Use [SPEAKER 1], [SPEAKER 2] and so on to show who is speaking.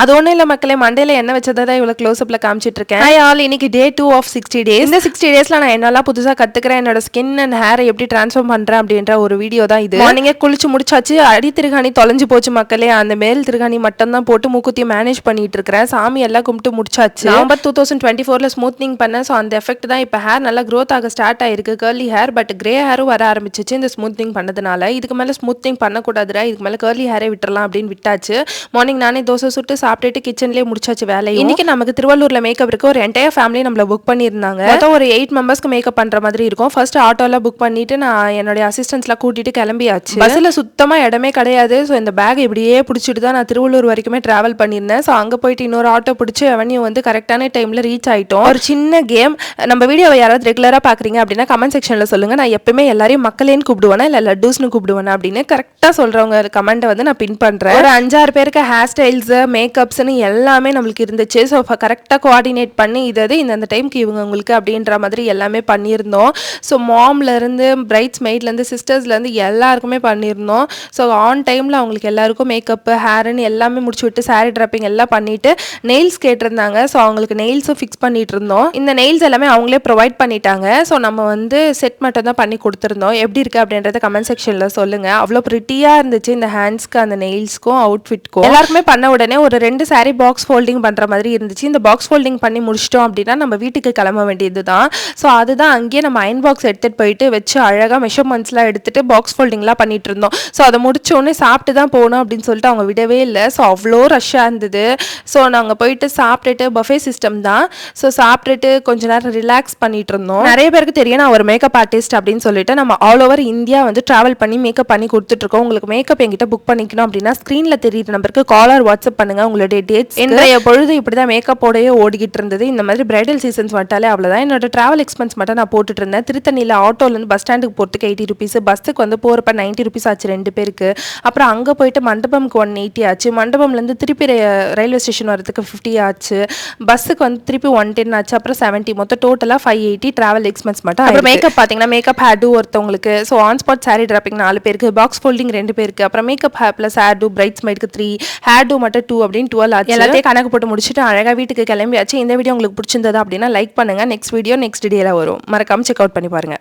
[SPEAKER 1] அது ஒன்றும் இல்லை மக்களே, மண்டேல என்ன வச்சதை தான் இவ்வளோ க்ளோஸ்அப்பில் காமிச்சிட்டு இருக்கேன். ஹாய் ஆல், இன்னைக்கு டே 2 ஆஃப் 60 days. இந்த 60 daysல நான் என்னெல்லாம் புதுசாக கற்றுக்கிறேன், என்னோட ஸ்கின் அண்ட் ஹேரை எப்படி ட்ரான்ஸ்ஃபார்ம் பண்ணுறேன் அப்படின்ற ஒரு வீடியோ தான் இது. மார்னிங்கே குளிச்சு முடிச்சாச்சு. அடி திருகாணி தொலைஞ்சு போச்சு மக்களே. அந்த மேல் திருகாணி மட்டும் தான் போட்டு மூக்குத்தியை மேனேஜ் பண்ணிட்டு இருக்கிறேன். சாமி எல்லாம் கும்பிட்டு முடிச்சாச்சு. நவம்பர் 2024 ஸ்மூத்னிங் பண்ணேன். ஸோ அந்த எஃபெக்ட் தான் இப்போ ஹேர் நல்லா க்ரோத் ஆக ஸ்டார்ட் ஆயிருக்கு. கர்லி ஹேர், பட் கிரே ஹேரும் வர ஆரம்பிச்சிச்சு இந்த ஸ்மூத்னிங் பண்ணதுனால. இதுக்கு மேலே ஸ்மூத்னிங் பண்ணக்கூடாதுரா, இதுக்கு மேலே கர்லி ஹேரே விட்டுறலாம் அப்படின்னு விட்டாச்சு. மார்னிங் நானே தோசை சுட்டு சாப்பிட்டுட்டு கிச்சன்லேயே முடிச்சாச்சு வேலையை. இன்னைக்கு நமக்கு திருவள்ளூர்ல மேக்கப் இருக்கு. ஒரு என்டையர் ஃபேமிலி நம்மள புக் பண்ணியிருந்தாங்க. மொத்தம் ஒரு 8 மெம்பர்ஸ்க்கு மேக்கப் பண்ற மாதிரி இருக்கும். ஃபர்ஸ்ட் ஆட்டோல புக் பண்ணிட்டு நான் என்னுடைய அசிஸ்டன்ஸ்லாம் கூட்டிட்டு கிளம்பியாச்சு. பஸ்ல சுத்தமா இடமே கிடையாது. ஸோ இந்த பேக் இப்படியே பிடிச்சிட்டு தான் நான் திருவள்ளூர் வரைக்குமே டிராவல் பண்ணியிருந்தேன். ஸோ அங்கே போயிட்டு இன்னொரு ஆட்டோ பிடிச்சி அவனியூ வந்து கரெக்டான டைம்ல ரீச் ஆயிட்டோம். ஒரு சின்ன கேம். நம்ம வீடியோவை யாராவது ரெகுலரா பாக்குறீங்க அப்படின்னா கமெண்ட் செக்ஷன்ல சொல்லுங்க. நான் எப்பவுமே எல்லாரையும் மக்களேன்னு கூப்பிடுவேனா இல்ல லட்டூஸ்னு கூப்பிடுவேனா அப்படின்னு கரெக்டா சொல்றவங்க கமெண்ட் வந்து நான் பின் பண்றேன். ஒரு 5-6 பேருக்கு ஹேர் ஸ்டைல்ஸ், மேக்கப்ஸ்னு எல்லாமே நம்மளுக்கு இருந்துச்சு. ஸோ கரெக்டாக கோஆர்டினேட் பண்ணி இது இந்த டைமுக்கு இவங்க உங்களுக்கு அப்படின்ற மாதிரி எல்லாமே பண்ணியிருந்தோம். ஸோ மாம்லேருந்து பிரைட்ஸ் மெய்ட்லேருந்து சிஸ்டர்ஸ்லேருந்து எல்லாருக்குமே பண்ணியிருந்தோம். ஸோ ஆன் டைமில் அவங்களுக்கு எல்லாருக்கும் மேக்கப்பு, ஹேருன்னு எல்லாமே முடிச்சு விட்டு சாரீ ட்ராப்பிங் எல்லாம் பண்ணிவிட்டு நெயில்ஸ் கேட்டிருந்தாங்க. ஸோ அவங்களுக்கு நெயில்ஸும் ஃபிக்ஸ் பண்ணிட்டு இருந்தோம். இந்த நெயில்ஸ் எல்லாமே அவங்களே ப்ரொவைட் பண்ணிட்டாங்க. ஸோ நம்ம வந்து செட் மட்டும் தான் பண்ணி கொடுத்துருந்தோம். எப்படி இருக்குது அப்படின்றத கமெண்ட் செக்ஷனில் சொல்லுங்கள். அவ்வளோ ப்ரிட்டியாக இருந்துச்சு இந்த ஹேண்ட்ஸ்க்கு, அந்த நெயில்ஸ்க்கும், அவுட்ஃபிட்க்கும். எல்லாருக்குமே பண்ண உடனே ஒரு 2 சாரீ பாக்ஸ் ஃபோல்டிங் பண்ணுற மாதிரி இருந்துச்சு. இந்த பாக்ஸ் ஃபோல்டிங் பண்ணி முடிச்சிட்டோம் அப்படின்னா நம்ம வீட்டுக்கு கிளம்ப வேண்டியது தான். ஸோ அதுதான் அங்கேயே நம்ம அயன் பாக்ஸ் எடுத்துகிட்டு போயிட்டு வச்சு அழகாக மெஷர்மெண்ட்ஸ்லாம் எடுத்துகிட்டு பாக்ஸ் ஃபோல்டிங்லாம் பண்ணிட்டு இருந்தோம். ஸோ அதை முடிச்சோடனே சாப்பிட்டு தான் போகணும் அப்படின்னு சொல்லிட்டு அவங்க விடவே இல்லை. ஸோ அவ்வளோ ரஷ்ஷாக இருந்தது. ஸோ நாங்கள் போயிட்டு சாப்பிட்டுட்டு பஃபே சிஸ்டம் தான். ஸோ சாப்பிட்டுட்டு கொஞ்ச நேரம் ரிலாக்ஸ் பண்ணிட்டு இருந்தோம். நிறைய பேருக்கு தெரியும் நான் ஒரு மேக்கப் ஆர்டிஸ்ட் அப்படின்னு சொல்லிட்டு நம்ம ஆல் ஓவர் இந்தியா வந்து ட்ராவல் பண்ணி மேக்கப் பண்ணி கொடுத்துட்ருக்கோம். உங்களுக்கு மேக்கப் என்கிட்ட புக் பண்ணிக்கணும் அப்படின்னா ஸ்க்ரீனில் தெரியுற நம்பருக்கு காலர் வாட்ஸ்அப் பண்ணுங்கள் உங்களுடைய டேட்ஸ். இன்றைய பொழுது இப்படி தான் மேக்கப்போடையே ஓடிக்கிட்டு இருந்தது. இந்த மாதிரி பிரைடல் சீசன்ஸ் வந்துட்டாலே அவ்வளோதான். என்னோட ட்ராவல் எக்ஸ்பென்ஸ் மட்டும் நான் போட்டுட்டு இருந்தேன். திருத்தணியில் ஆட்டோலேருந்து பஸ் ஸ்டாண்டுக்கு போகிறதுக்கு 80 rupees, பஸ்ஸுக்கு வந்து போகிறப்ப 90 rupees ஆச்சு 2 பேருக்கு. அப்புறம் அங்கே போயிட்டு மண்டபம்க்கு 180 ஆச்சு. மண்டபம்லேருந்து திருப்பி ரயில்வே ஸ்டேஷன் வரதுக்கு 50 ஆச்சு. பஸ்ஸுக்கு வந்து திருப்பி 110 ஆச்சு. அப்புறம் 70, மொத்தம் டோட்டலாக 580 ட்ராவல் எக்ஸ்பென்ஸ் மட்டும். அப்புறம் மேக்கப் பார்த்தீங்கன்னா மேக்கப் ஹேர் டூ ஒருத்தவங்களுக்கு, so on spot sari draping 4 பேருக்கு, பாக்ஸ் ஃபோல்டிங் 2 பேருக்கு, அப்புறம் makeup hair plus hairdo brides மெய்டுக்கு 3, ஹேர் டூ மட்டும் 2 அப்படின்னு 12 ஆச்சு. எல்லாத்தையும் கணக்கு போட்டு முடிச்சுட்டு அழகாக வீட்டுக்கு கிளம்பியாச்சு. இந்த வீடியோ உங்களுக்கு பிடிச்சிருந்தது அப்படின்னா லைக் பண்ணுங்க. நெக்ஸ்ட் வீடியோ நெக்ஸ்ட் டேல வரும். மறக்காம செக் அவுட் பண்ணி பாருங்க.